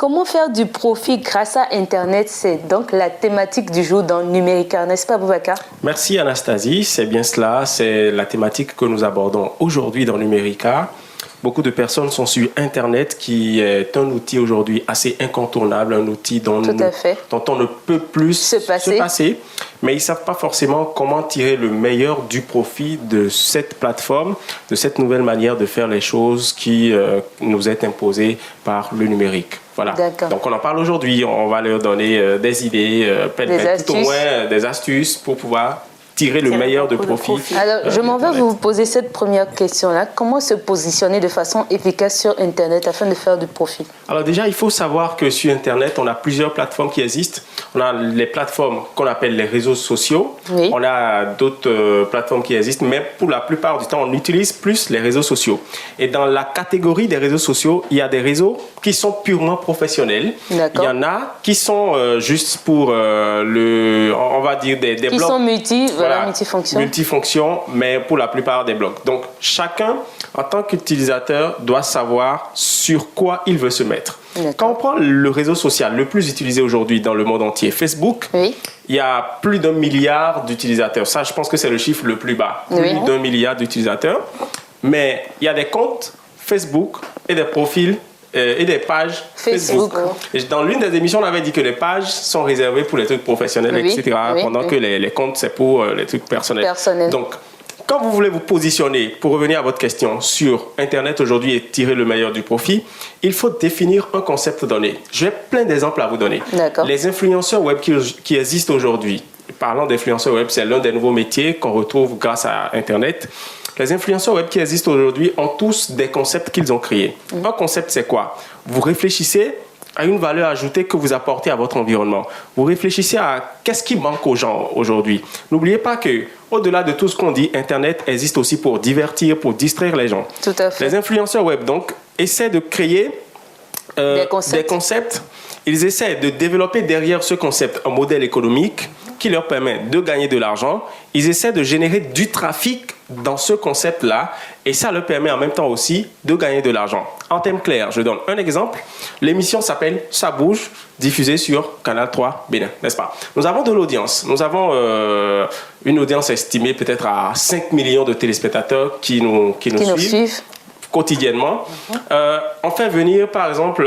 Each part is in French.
Comment faire du profit grâce à Internet? C'est donc la thématique du jour dans Numérica, n'est-ce pas, Boubacar? Merci Anastasie, c'est bien cela, c'est la thématique que nous abordons aujourd'hui dans Numérica. Beaucoup de personnes sont sur Internet, qui est un outil aujourd'hui assez incontournable, un outil dont on ne peut plus se passer, mais ils ne savent pas forcément comment tirer le meilleur du profit de cette plateforme, de cette nouvelle manière de faire les choses qui nous est imposée par le numérique. Voilà. Donc on en parle aujourd'hui, on va leur donner des idées, tout au moins des astuces pour pouvoir tirer le meilleur de profit. Alors, je m'en vais vous poser cette première question-là. Comment se positionner de façon efficace sur Internet afin de faire du profit? Alors déjà, il faut savoir que sur Internet, on a plusieurs plateformes qui existent. On a les plateformes qu'on appelle les réseaux sociaux. Oui. On a d'autres plateformes qui existent, mais pour la plupart du temps, on utilise plus les réseaux sociaux. Et dans la catégorie des réseaux sociaux, il y a des réseaux qui sont purement professionnels. Il y en a qui sont juste pour on va dire des blogs. Qui sont multifonctions, mais pour la plupart des blogs. Donc, chacun, en tant qu'utilisateur, doit savoir sur quoi il veut se mettre. Quand on prend le réseau social le plus utilisé aujourd'hui dans le monde entier, Facebook, il y a plus d'1 milliard d'utilisateurs. Ça, je pense que c'est le chiffre le plus bas. Plus d'1 milliard d'utilisateurs. Mais il y a des comptes Facebook et des profils et des pages Facebook. Et dans l'une des émissions, on avait dit que les pages sont réservées pour les trucs professionnels, etc. Pendant que les comptes, c'est pour les trucs personnels. Donc, quand vous voulez vous positionner, pour revenir à votre question, sur Internet aujourd'hui et tirer le meilleur du profit, il faut définir un concept donné. J'ai plein d'exemples à vous donner. Les influenceurs web qui existent aujourd'hui, parlant d'influenceurs web, c'est l'un des nouveaux métiers qu'on retrouve grâce à Internet. Les influenceurs web qui existent aujourd'hui ont tous des concepts qu'ils ont créés. Un concept, c'est quoi? Vous réfléchissez à une valeur ajoutée que vous apportez à votre environnement. Vous réfléchissez à qu'est-ce qui manque aux gens aujourd'hui. N'oubliez pas que, au-delà de tout ce qu'on dit, Internet existe aussi pour divertir, pour distraire les gens. Tout à fait. Les influenceurs web, donc, essaient de créer des concepts. Ils essaient de développer derrière ce concept un modèle économique qui leur permet de gagner de l'argent. Ils essaient de générer du trafic dans ce concept-là et ça leur permet en même temps aussi de gagner de l'argent. En termes clairs, je donne un exemple. L'émission s'appelle « Ça bouge », diffusée sur Canal 3 Bénin, n'est-ce pas? Nous avons de l'audience. Nous avons une audience estimée peut-être à 5 millions de téléspectateurs qui nous suivent quotidiennement. On fait venir, par exemple,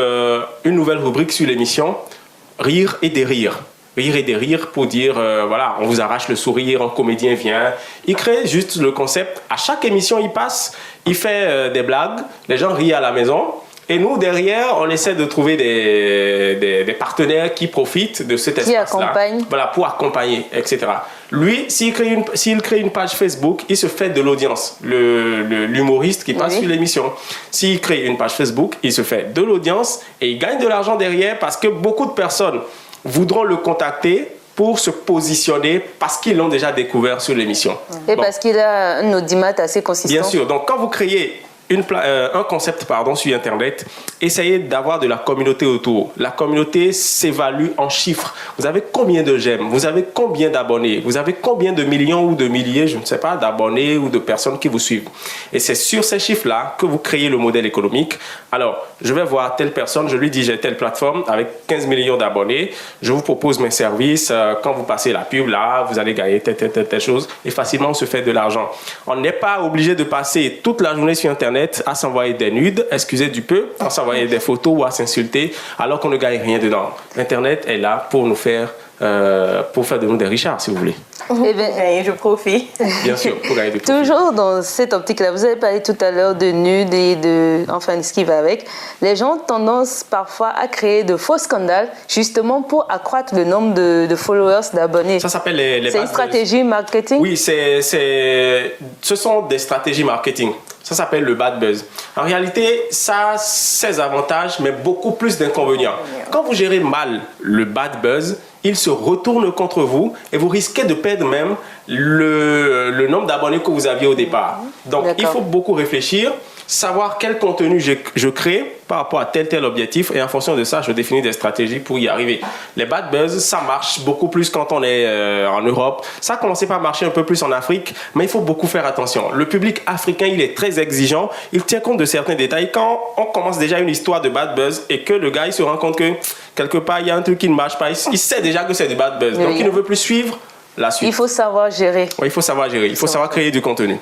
une nouvelle rubrique sur l'émission « Rire et des rires ». Rire et des rires pour dire, voilà, on vous arrache le sourire, un comédien vient. Il crée juste le concept. À chaque émission, il passe, il fait des blagues, les gens rient à la maison. Et nous, derrière, on essaie de trouver des partenaires qui profitent de cet espace-là. Voilà, pour accompagner, etc. Lui, s'il crée une page Facebook, il se fait de l'audience. L'humoriste qui passe sur l'émission. S'il crée une page Facebook, il se fait de l'audience et il gagne de l'argent derrière parce que beaucoup de personnes voudront le contacter pour se positionner parce qu'ils l'ont déjà découvert sur l'émission. Et parce qu'il a un audimat assez consistant. Bien sûr. Donc, quand vous créez un concept sur Internet, essayez d'avoir de la communauté autour. La communauté s'évalue en chiffres. Vous avez combien de j'aime? Vous avez combien d'abonnés? Vous avez combien de millions ou de milliers, je ne sais pas, d'abonnés ou de personnes qui vous suivent? Et c'est sur ces chiffres-là que vous créez le modèle économique. Alors, je vais voir telle personne, je lui dis j'ai telle plateforme avec 15 millions d'abonnés, je vous propose mes services, quand vous passez la pub là, vous allez gagner telle chose et facilement on se fait de l'argent. On n'est pas obligé de passer toute la journée sur Internet à s'envoyer des nudes, excusez du peu, à s'envoyer des photos ou à s'insulter alors qu'on ne gagne rien dedans. Internet est là pour nous faire de nous des richards, si vous voulez. Eh bien, je profite. Bien sûr, pour gagner du profit. Toujours dans cette optique-là, vous avez parlé tout à l'heure de nudes et de ce qui va avec. Les gens ont tendance parfois à créer de faux scandales, justement pour accroître le nombre de followers, d'abonnés. Ça s'appelle les C'est une stratégie marketing? Oui, ce sont des stratégies marketing. Ça s'appelle le bad buzz. En réalité, ça a ses avantages, mais beaucoup plus d'inconvénients. Quand vous gérez mal le bad buzz, il se retourne contre vous et vous risquez de perdre même le nombre d'abonnés que vous aviez au départ. Donc, il faut beaucoup réfléchir. savoir quel contenu je crée par rapport à tel objectif, et en fonction de ça, je définis des stratégies pour y arriver. Les bad buzz, ça marche beaucoup plus quand on est en Europe. Ça a commencé par marcher un peu plus en Afrique, mais il faut beaucoup faire attention. Le public africain, il est très exigeant, il tient compte de certains détails. Quand on commence déjà une histoire de bad buzz et que le gars, il se rend compte que quelque part, il y a un truc qui ne marche pas, il sait déjà que c'est du bad buzz, donc il ne veut plus suivre la suite. Il faut savoir gérer. Oui, il faut savoir gérer, il faut savoir créer du contenu.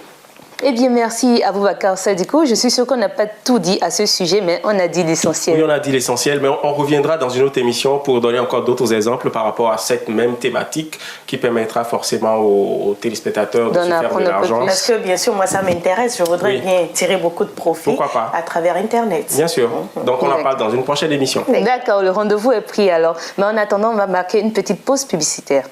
Eh bien, merci à Boubacar Sadiko. Je suis sûre qu'on n'a pas tout dit à ce sujet, mais on a dit l'essentiel. Oui, on a dit l'essentiel, mais on reviendra dans une autre émission pour donner encore d'autres exemples par rapport à cette même thématique qui permettra forcément aux téléspectateurs de se faire de l'argent. Parce que, bien sûr, moi, ça m'intéresse. Je voudrais bien tirer beaucoup de profit à travers Internet. Bien sûr. Donc, on en parle dans une prochaine émission. D'accord, le rendez-vous est pris alors. Mais en attendant, on va marquer une petite pause publicitaire.